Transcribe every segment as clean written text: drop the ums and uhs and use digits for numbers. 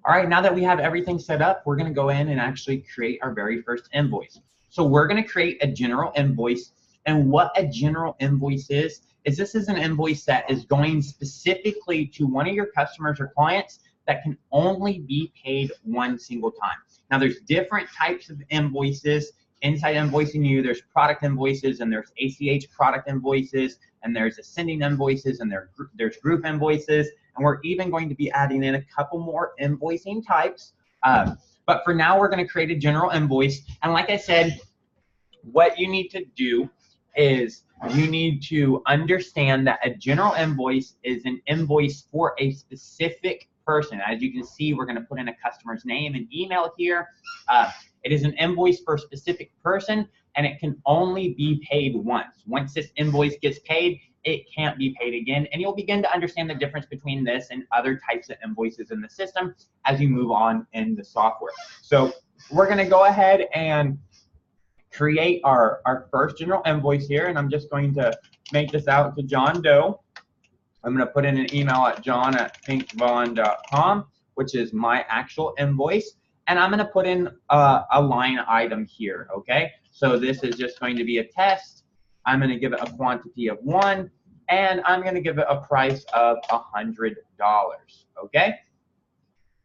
All right, now that we have everything set up, we're going to go in and actually create our very first invoice. So we're going to create a general invoice. And what a general invoice is this is an invoice that is going specifically to one of your customers or clients that can only be paid one single time. Now, there's different types of invoices. Inside Invoicing You, there's product invoices, and there's ACH product invoices, and there's ascending invoices, and there's group invoices, and we're even going to be adding in a couple more invoicing types. But for now, we're going to create a general invoice. And like I said, what you need to do is you need to understand that a general invoice is an invoice for a specific person. As you can see, we're going to put in a customer's name and email here. It is an invoice for a specific person, and it can only be paid once. Once this invoice gets paid, it can't be paid again, and you'll begin to understand the difference between this and other types of invoices in the system as you move on in the software. So we're going to go ahead and create our first general invoice here, and I'm just going to make this out to John Doe. I'm going to put in an email at john@thinkvaughn.com, which is my actual invoice, and I'm going to put in a line item here, okay? So this is just going to be a test. I'm going to give it a quantity of 1, and I'm going to give it a price of $100, okay?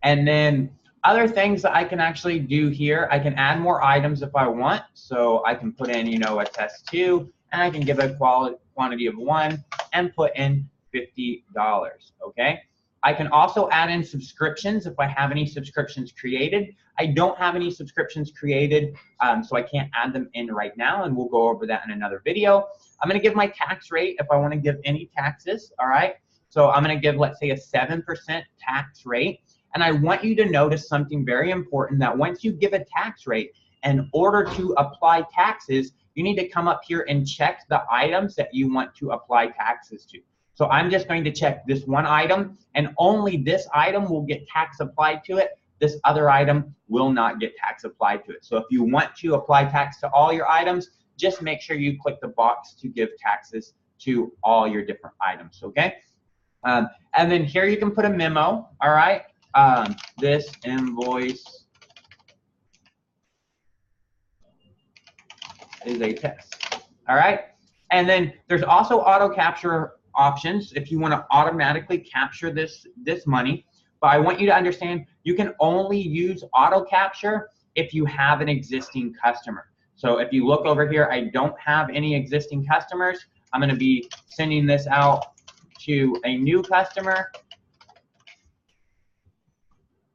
And then other things that I can actually do here, I can add more items if I want. So I can put in, you know, a test 2, and I can give a quantity of 1 and put in $50, okay? I can also add in subscriptions if I have any subscriptions created. I don't have any subscriptions created, so I can't add them in right now, and we'll go over that in another video. I'm going to give my tax rate if I want to give any taxes, all right? So I'm going to give, let's say, a 7% tax rate. And I want you to notice something very important, that once you give a tax rate, in order to apply taxes, you need to come up here and check the items that you want to apply taxes to. So I'm just going to check this one item, and only this item will get tax applied to it. This other item will not get tax applied to it. So if you want to apply tax to all your items, just make sure you click the box to give taxes to all your different items, okay? And then here you can put a memo, all right? This invoice is a test, all right? And then there's also auto capture options if you want to automatically capture this money. But I want you to understand you can only use auto capture if you have an existing customer. So if you look over here, I don't have any existing customers. I'm going to be sending this out to a new customer.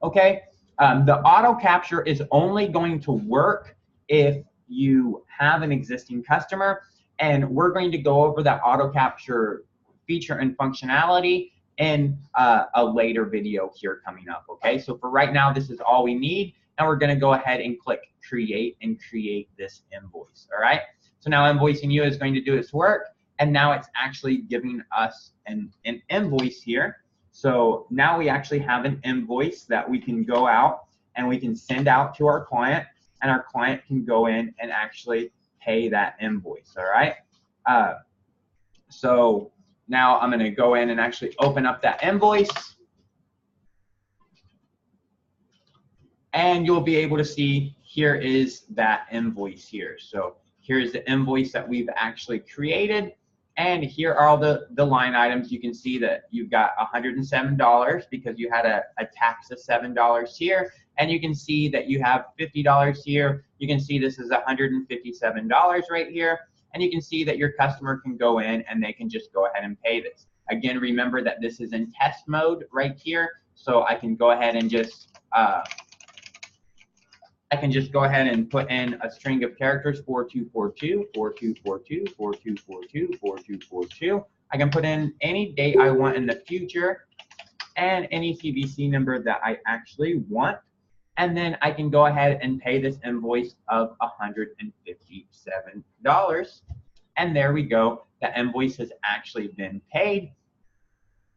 Okay, the auto capture is only going to work if you have an existing customer, and we're going to go over that auto capture feature and functionality in a later video here coming up, okay? So for right now, this is all we need, and we're gonna go ahead and click create and create this invoice, all right? So now Invoicing You is going to do its work, and now it's actually giving us an invoice here. So now we actually have an invoice that we can go out and we can send out to our client, and our client can go in and actually pay that invoice, all right? So now I'm going to go in and actually open up that invoice, and you'll be able to see here is that invoice here. So here's the invoice that we've actually created, and here are all the line items. You can see that you've got $107 because you had a tax of $7 here, and you can see that you have $50 here. You can see this is $157 right here, and you can see that your customer can go in and they can just go ahead and pay this. Again, remember that this is in test mode right here, so I can go ahead and just go ahead and put in a string of characters, 4242, 4242, 4242, 4242. I can put in any date I want in the future and any CVC number that I actually want. And then I can go ahead and pay this invoice of $157. And there we go. The invoice has actually been paid.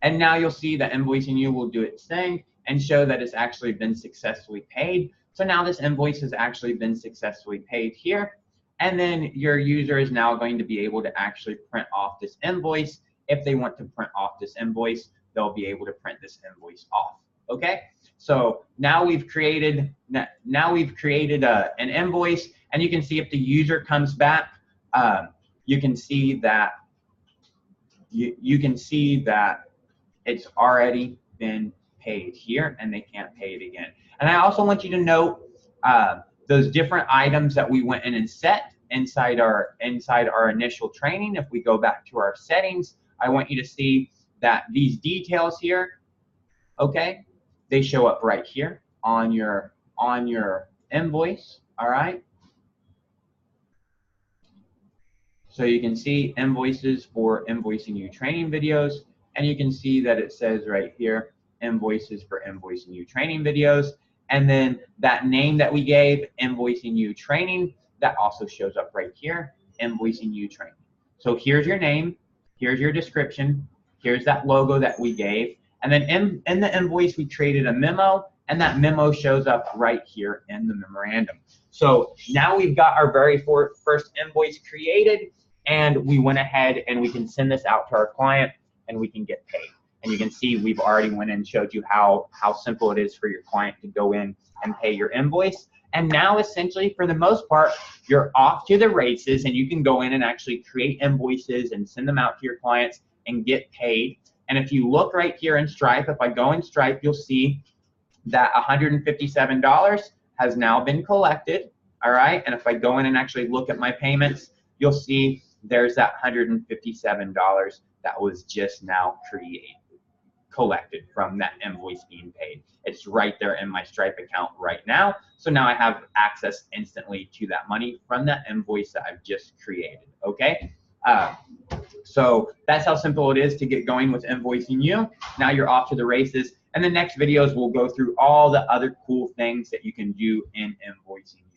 And now you'll see that Invoicing You will do its thing and show that it's actually been successfully paid. So now this invoice has actually been successfully paid here. And then your user is now going to be able to actually print off this invoice. If they want to print off this invoice, they'll be able to print this invoice off. Okay? So now we've created an invoice, and you can see if the user comes back, you can see that it's already been paid here, and they can't pay it again. And I also want you to note those different items that we went in and set inside our initial training. If we go back to our settings, I want you to see that these details here, okay, they show up right here on your invoice. All right. So you can see invoices for Invoicing You training videos, and you can see that it says right here, invoices for Invoicing You training videos. And then that name that we gave, Invoicing You training, that also shows up right here, Invoicing You training. So here's your name, here's your description, here's that logo that we gave. And then in the invoice, we created a memo, and that memo shows up right here in the memorandum. So now we've got our very first invoice created, and we went ahead and we can send this out to our client, and we can get paid. And you can see we've already went in and showed you how simple it is for your client to go in and pay your invoice. And now essentially, for the most part, you're off to the races, and you can go in and actually create invoices and send them out to your clients and get paid. And if you look right here in Stripe, if I go in Stripe, you'll see that $157 has now been collected. All right. And if I go in and actually look at my payments, you'll see there's that $157 that was just now collected from that invoice being paid. It's right there in my Stripe account right now. So now I have access instantly to that money from that invoice that I've just created. Okay. So that's how simple it is to get going with Invoicing You. Now you're off to the races. And the next videos will go through all the other cool things that you can do in Invoicing You.